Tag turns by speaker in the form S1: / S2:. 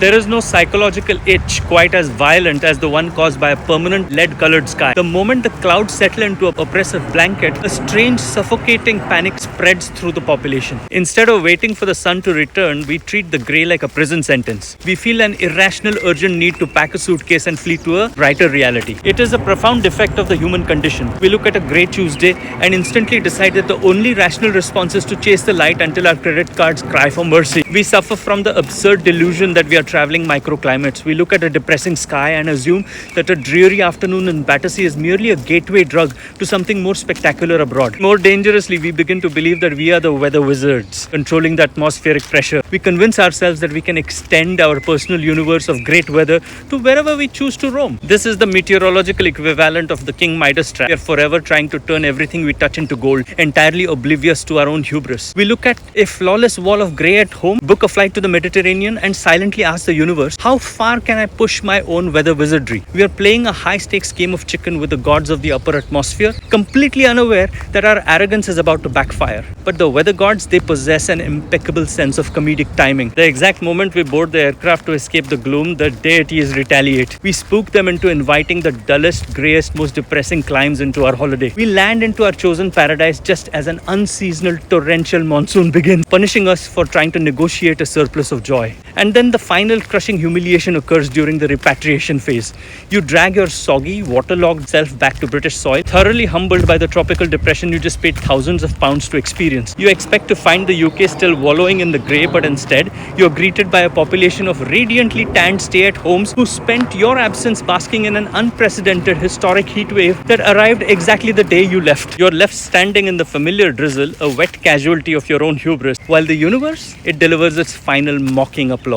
S1: There is no psychological itch quite as violent as the one caused by a permanent lead-colored sky. The moment the clouds settle into an oppressive blanket, a strange, suffocating panic spreads through the population. Instead of waiting for the sun to return, we treat the grey like a prison sentence. We feel an irrational, urgent need to pack a suitcase and flee to a brighter reality. It is a profound defect of the human condition. We look at a grey Tuesday and instantly decide that the only rational response is to chase the light until our credit cards cry for mercy. We suffer from the absurd delusion that we are traveling microclimates. We look at a depressing sky and assume that a dreary afternoon in Battersea is merely a gateway drug to something more spectacular abroad. More dangerously, we begin to believe that we are the weather wizards, controlling the atmospheric pressure. We convince ourselves that we can extend our personal universe of great weather to wherever we choose to roam. This is the meteorological equivalent of the King Midas trap. We are forever trying to turn everything we touch into gold, entirely oblivious to our own hubris. We look at a flawless wall of grey at home, book a flight to the Mediterranean, and silently ask the universe, how far can I push my own weather wizardry? We are playing a high-stakes game of chicken with the gods of the upper atmosphere, completely unaware that our arrogance is about to backfire. But the weather gods, they possess an impeccable sense of comedic timing. The exact moment we board the aircraft to escape the gloom, the deities retaliate. We spook them into inviting the dullest, greyest, most depressing climes into our holiday. We land into our chosen paradise just as an unseasonal, torrential monsoon begins, punishing us for trying to negotiate a surplus of joy. And then the final crushing humiliation occurs during the repatriation phase. You drag your soggy, waterlogged self back to British soil, thoroughly humbled by the tropical depression you just paid thousands of pounds to experience. You expect to find the UK still wallowing in the grey, but instead, you're greeted by a population of radiantly tanned stay-at-homes who spent your absence basking in an unprecedented historic heatwave that arrived exactly the day you left. You're left standing in the familiar drizzle, a wet casualty of your own hubris, while the universe, it delivers its final mocking applause.